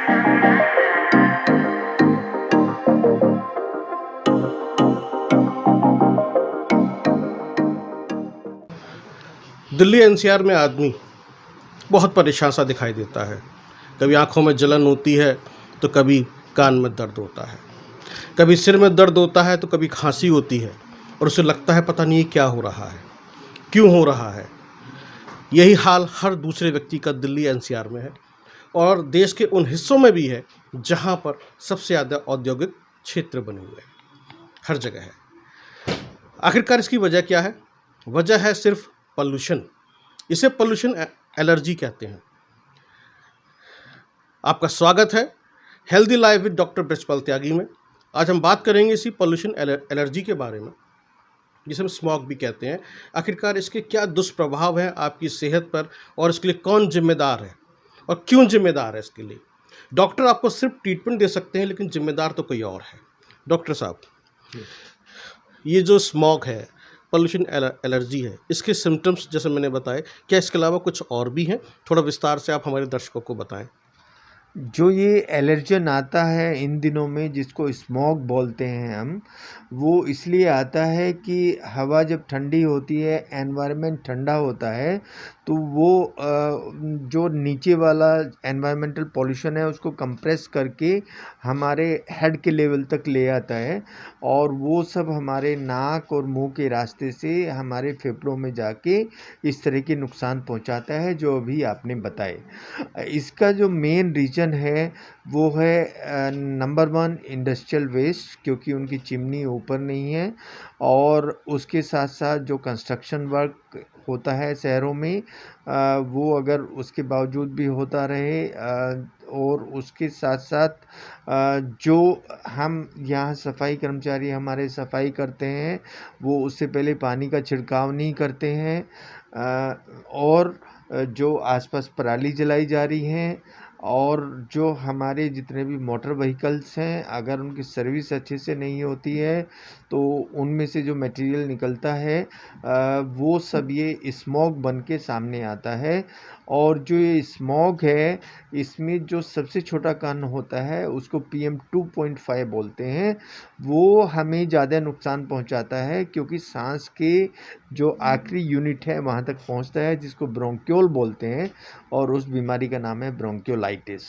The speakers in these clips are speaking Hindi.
दिल्ली एनसीआर में आदमी बहुत परेशान सा दिखाई देता है। कभी आँखों में जलन होती है तो कभी कान में दर्द होता है, कभी सिर में दर्द होता है तो कभी खांसी होती है और उसे लगता है पता नहीं ये क्या हो रहा है, क्यों हो रहा है। यही हाल हर दूसरे व्यक्ति का दिल्ली एनसीआर में है और देश के उन हिस्सों में भी है जहाँ पर सबसे ज़्यादा औद्योगिक क्षेत्र बने हुए हैं, हर जगह है। आखिरकार इसकी वजह क्या है? वजह है सिर्फ पॉल्यूशन। इसे पॉल्यूशन एलर्जी कहते हैं। आपका स्वागत है healthy life with doctor Brajpal Tyagi में। आज हम बात करेंगे इसी पॉल्यूशन एलर्जी के बारे में, जिसे हम स्मॉग भी कहते हैं। आखिरकार इसके क्या दुष्प्रभाव हैं आपकी सेहत पर और इसके लिए कौन जिम्मेदार है और क्यों जिम्मेदार है इसके लिए। डॉक्टर आपको सिर्फ ट्रीटमेंट दे सकते हैं लेकिन जिम्मेदार तो कोई और है। डॉक्टर साहब, ये जो स्मॉग है, पॉल्यूशन एलर्जी है, इसके सिम्टम्स जैसे मैंने बताए, क्या इसके अलावा कुछ और भी हैं? थोड़ा विस्तार से आप हमारे दर्शकों को बताएं। जो ये एलर्जन आता है इन दिनों में, जिसको स्मॉग बोलते हैं हम, वो इसलिए आता है कि हवा जब ठंडी होती है, एनवायरनमेंट ठंडा होता है, तो वो जो नीचे वाला एनवायरमेंटल पॉल्यूशन है उसको कंप्रेस करके हमारे हेड के लेवल तक ले आता है और वो सब हमारे नाक और मुंह के रास्ते से हमारे फेफड़ों में जाके इस तरह के नुकसान पहुंचाता है जो अभी आपने बताए। इसका जो मेन रीज़न है वो है नंबर 1 इंडस्ट्रियल वेस्ट, क्योंकि उनकी चिमनी ऊपर नहीं है, और उसके साथ साथ जो कंस्ट्रक्शन वर्क होता है शहरों में, वो अगर उसके बावजूद भी होता रहे, और उसके साथ साथ जो हम यहाँ सफाई कर्मचारी हमारे सफाई करते हैं वो उससे पहले पानी का छिड़काव नहीं करते हैं, और जो आसपास पराली जलाई जा रही हैं, और जो हमारे जितने भी मोटर व्हीकल्स हैं अगर उनकी सर्विस अच्छे से नहीं होती है तो उनमें से जो मटेरियल निकलता है वो सब ये स्मॉग बन के सामने आता है। और जो ये स्मॉग है इसमें जो सबसे छोटा कण होता है उसको PM 2.5 बोलते हैं, वो हमें ज़्यादा नुकसान पहुंचाता है क्योंकि सांस के जो आखिरी यूनिट है वहाँ तक पहुँचता है, जिसको ब्रोंक्योल बोलते हैं, और उस बीमारी का नाम है ब्रोंक्योलाइटिस।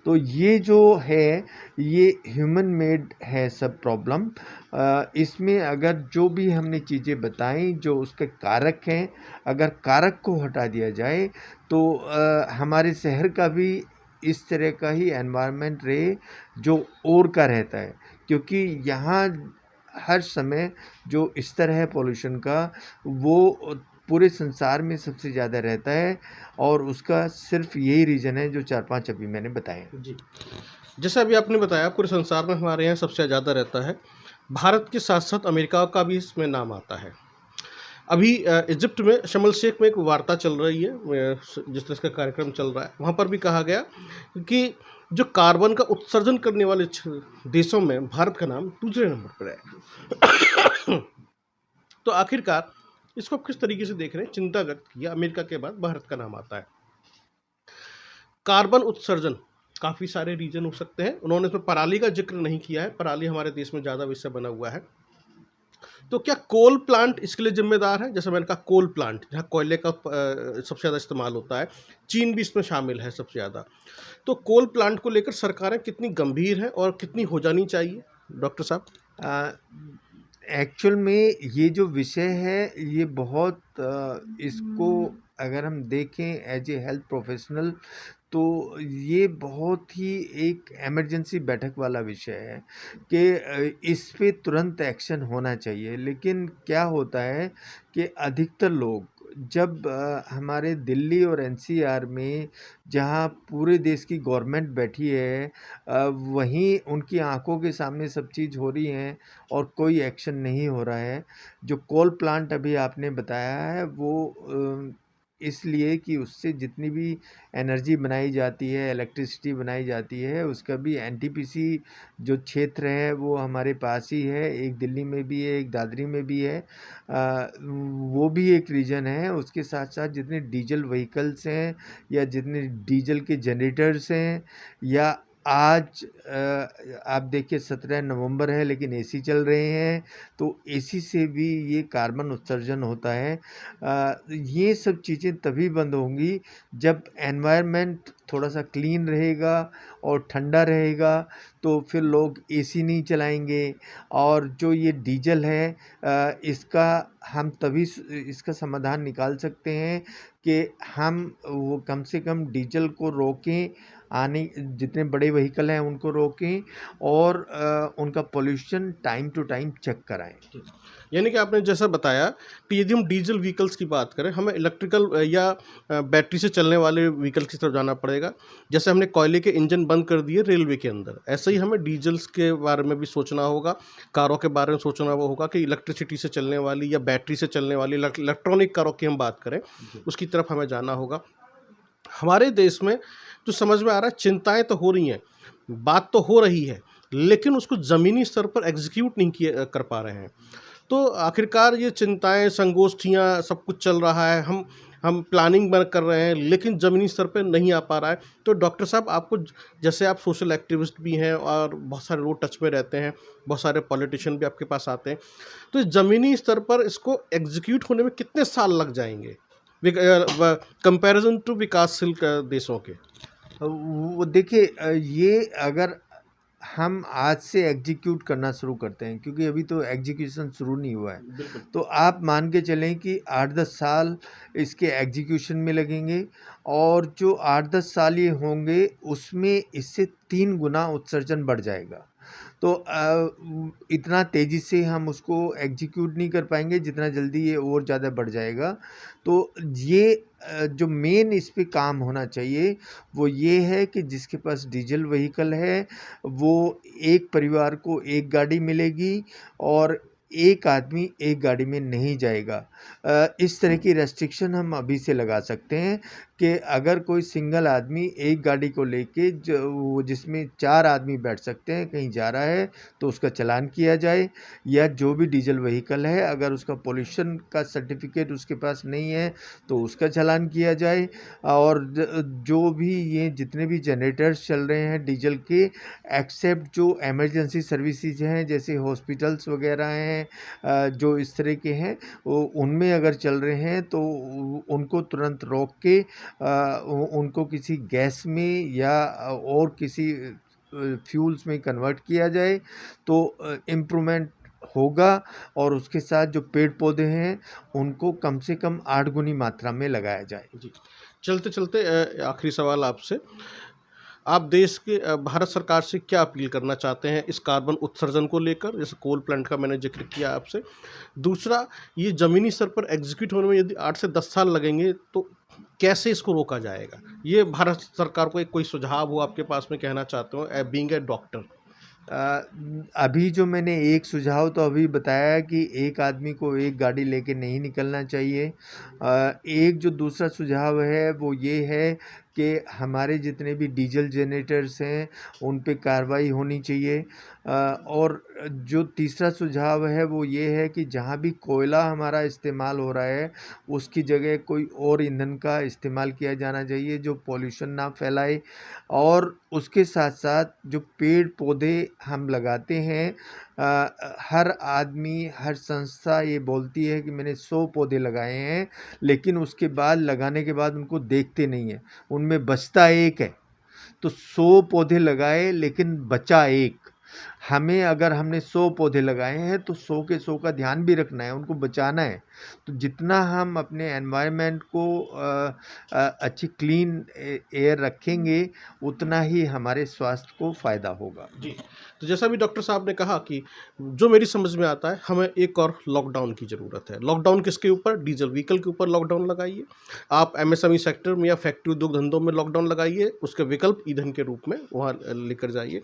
तो ये जो है ये ह्यूमन मेड है सब प्रॉब्लम। इसमें अगर जो भी हमने चीज़ें बताई जो उसके कारक हैं, अगर कारक को हटा दिया जाए तो हमारे शहर का भी इस तरह का ही एनवायरनमेंट रहे जो और का रहता है, क्योंकि यहाँ हर समय जो स्तर है पोल्यूशन का वो पूरे संसार में सबसे ज़्यादा रहता है, और उसका सिर्फ यही रीज़न है जो 4-5 अभी मैंने बताए। जी, जैसे अभी आपने बताया पूरे संसार में हमारे यहाँ सबसे ज़्यादा रहता है। भारत के साथ साथ अमेरिका का भी इसमें नाम आता है। अभी इजिप्ट में शर्म शेख में एक वार्ता चल रही है, जिस तरह का कार्यक्रम चल रहा है, वहाँ पर भी कहा गया कि जो कार्बन का उत्सर्जन करने वाले देशों में भारत का नाम दूसरे नंबर पर है। तो आखिरकार इसको आप किस तरीके से देख रहे हैं? चिंता व्यक्त किया, अमेरिका के बाद भारत का नाम आता है। कार्बन उत्सर्जन काफ़ी सारे रीजन हो सकते हैं, उन्होंने इसमें पराली का जिक्र नहीं किया है, पराली हमारे देश में ज़्यादा विषय बना हुआ है। तो क्या कोल प्लांट इसके लिए जिम्मेदार है? जैसे मैंने कहा कोल प्लांट, जहाँ कोयले का सबसे ज़्यादा इस्तेमाल होता है, चीन भी इसमें शामिल है सबसे ज़्यादा। तो कोल प्लांट को लेकर सरकारें कितनी गंभीर हैं और कितनी हो जानी चाहिए डॉक्टर साहब? एक्चुअल में ये जो विषय है ये बहुत इसको अगर हम देखें एज ए हेल्थ प्रोफेशनल तो ये बहुत ही एक इमरजेंसी बैठक वाला विषय है कि इस पे तुरंत एक्शन होना चाहिए। लेकिन क्या होता है कि अधिकतर लोग जब हमारे दिल्ली और एनसीआर में जहाँ पूरे देश की गवर्नमेंट बैठी है, वहीं उनकी आंखों के सामने सब चीज़ हो रही हैं और कोई एक्शन नहीं हो रहा है। जो कोल प्लांट अभी आपने बताया है वो इसलिए कि उससे जितनी भी एनर्जी बनाई जाती है, इलेक्ट्रिसिटी बनाई जाती है, उसका भी एनटीपीसी जो क्षेत्र है वो हमारे पास ही है, एक दिल्ली में भी है, एक दादरी में भी है। वो भी एक रीज़न है। उसके साथ साथ जितने डीजल व्हीकल्स हैं या जितने डीजल के जनरेटर्स हैं या आज आप देखिए 17 नवंबर है लेकिन एसी चल रहे हैं, तो एसी से भी ये कार्बन उत्सर्जन होता है। ये सब चीज़ें तभी बंद होंगी जब एनवायरनमेंट थोड़ा-सा क्लीन रहेगा और ठंडा रहेगा, तो फिर लोग एसी नहीं चलाएँगे। और जो ये डीज़ल है इसका हम तभी इसका समाधान निकाल सकते हैं कि हम वो कम से कम डीज़ल को रोकें, आने जितने बड़े व्हीकल हैं उनको रोकें और उनका pollution time to time check कराएँ। यानी कि आपने जैसा बताया कि यदि हम डीजल व्हीकल्स की बात करें, हमें इलेक्ट्रिकल या बैटरी से चलने वाले व्हीकल की तरफ जाना पड़ेगा। जैसे हमने कोयले के इंजन बंद कर दिए रेलवे के अंदर, ऐसे ही हमें डीजल्स के बारे में भी सोचना होगा, कारों के बारे में सोचना वो होगा कि इलेक्ट्रिसिटी से चलने वाली या बैटरी से चलने वाली इलेक्ट्रॉनिक कारों की हम बात करें, उसकी तरफ हमें जाना होगा। हमारे देश में जो समझ में आ रहा है, चिंताएँ तो हो रही हैं, बात तो हो रही है, लेकिन उसको ज़मीनी स्तर पर एग्ज़ीक्यूट नहीं कर पा रहे हैं। तो आखिरकार ये चिंताएँ, संगोष्ठियाँ सब कुछ चल रहा है, हम प्लानिंग कर रहे हैं, लेकिन ज़मीनी स्तर पे नहीं आ पा रहा है। तो डॉक्टर साहब, आपको जैसे आप सोशल एक्टिविस्ट भी हैं और बहुत सारे लोग टच में रहते हैं, बहुत सारे पॉलिटिशियन भी आपके पास आते हैं। तो ज़मीनी स्तर पर इसको एग्ज़ीक्यूट होने में कितने साल लग जाएँगे? कंपैरिज़न टू विकासशील देशों के? वो देखिए ये अगर हम आज से एग्जीक्यूट करना शुरू करते हैं, क्योंकि अभी तो एग्जीक्यूशन शुरू नहीं हुआ है, बिल्कुल। तो आप मान के चलें कि 8-10 साल इसके एग्जीक्यूशन में लगेंगे और जो 8-10 साल ये होंगे उसमें इससे 3 गुना उत्सर्जन बढ़ जाएगा। तो इतना तेज़ी से हम उसको एग्जीक्यूट नहीं कर पाएंगे जितना जल्दी ये और ज़्यादा बढ़ जाएगा। तो ये जो मेन इस पे काम होना चाहिए वो ये है कि जिसके पास डीजल व्हीकल है वो एक परिवार को एक गाड़ी मिलेगी और एक आदमी एक गाड़ी में नहीं जाएगा। इस तरह की रेस्ट्रिक्शन हम अभी से लगा सकते हैं कि अगर कोई सिंगल आदमी एक गाड़ी को लेके वो जिसमें 4 आदमी बैठ सकते हैं कहीं जा रहा है तो उसका चालान किया जाए, या जो भी डीजल व्हीकल है अगर उसका पोल्यूशन का सर्टिफिकेट उसके पास नहीं है तो उसका चालान किया जाए। और जो भी ये जितने भी जनरेटर्स चल रहे हैं डीजल के, एक्सेप्ट जो इमरजेंसी सर्विसेज हैं जैसे हॉस्पिटल्स वगैरह हैं जो इस तरह के हैं, उनमें अगर चल रहे हैं तो उनको तुरंत रोक के उनको किसी गैस में या और किसी फ्यूल्स में कन्वर्ट किया जाए तो इम्प्रूवमेंट होगा। और उसके साथ जो पेड़ पौधे हैं उनको कम से कम 8 गुनी मात्रा में लगाया जाए। जी। चलते-चलते आखिरी सवाल आपसे। आप देश के भारत सरकार से क्या अपील करना चाहते हैं इस कार्बन उत्सर्जन को लेकर? जैसे कोल प्लांट का मैंने ज़िक्र किया आपसे। दूसरा, ये ज़मीनी स्तर पर एग्ज़ीक्यूट होने में यदि 8 से 10 साल लगेंगे, तो कैसे इसको रोका जाएगा? ये भारत सरकार को एक कोई सुझाव हो आपके पास में कहना चाहते हो बीइंग ए डॉक्टर? अभी जो मैंने एक सुझाव तो अभी बताया कि एक आदमी को एक गाड़ी लेके नहीं निकलना चाहिए। एक जो दूसरा सुझाव है वो ये है कि हमारे जितने भी डीजल जनरेटर्स हैं उन पे कार्रवाई होनी चाहिए। और जो तीसरा सुझाव है वो ये है कि जहाँ भी कोयला हमारा इस्तेमाल हो रहा है उसकी जगह कोई और ईंधन का इस्तेमाल किया जाना चाहिए जो पॉल्यूशन ना फैलाए। और उसके साथ साथ जो पेड़ पौधे हम लगाते हैं, हर आदमी हर संस्था ये बोलती है कि मैंने 100 पौधे लगाए हैं, लेकिन उसके बाद लगाने के बाद उनको देखते नहीं हैं, उनमें बचता एक है। तो 100 पौधे लगाए लेकिन बचा एक। हमें अगर हमने 100 पौधे लगाए हैं तो 100 के 100 का ध्यान भी रखना है, उनको बचाना है। तो जितना हम अपने एनवायरनमेंट को अच्छी क्लीन एयर रखेंगे उतना ही हमारे स्वास्थ्य को फ़ायदा होगा। जी। तो जैसा भी डॉक्टर साहब ने कहा कि जो मेरी समझ में आता है, हमें एक और लॉकडाउन की ज़रूरत है। लॉकडाउन किसके ऊपर? डीजल व्हीकल के ऊपर लॉकडाउन लगाइए। आप एमएसएमई सेक्टर में या फैक्ट्री उद्योग धंधों में लॉकडाउन लगाइए, उसके विकल्प ईंधन के रूप में वहाँ लेकर जाइए,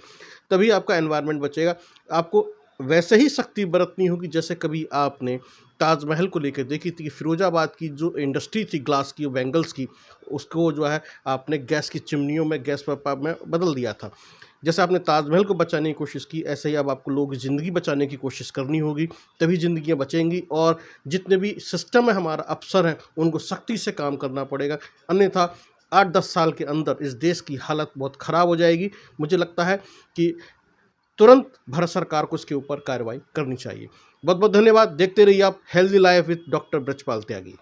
तभी आपका एनवायरनमेंट बचेगा। आपको वैसे ही सख्ती बरतनी होगी जैसे कभी आपने ताजमहल को लेकर देखी थी कि फिरोजाबाद की जो इंडस्ट्री थी ग्लास की, बैंगल्स की, उसको जो है आपने गैस की चिमनियों में, गैस पाइप में बदल दिया था। जैसे आपने ताजमहल को बचाने की कोशिश की, ऐसे ही अब आपको लोगों की ज़िंदगी बचाने की कोशिश करनी होगी, तभी ज़िंदगियाँ बचेंगी। और जितने भी सिस्टम है हमारा, अफसर हैं, उनको सख्ती से काम करना पड़ेगा, अन्यथा 8-10 साल के अंदर इस देश की हालत बहुत ख़राब हो जाएगी। मुझे लगता है कि तुरंत भारत सरकार को इसके ऊपर कार्रवाई करनी चाहिए। बहुत बहुत धन्यवाद। देखते रहिए आप healthy life with doctor Brajpal Tyagi.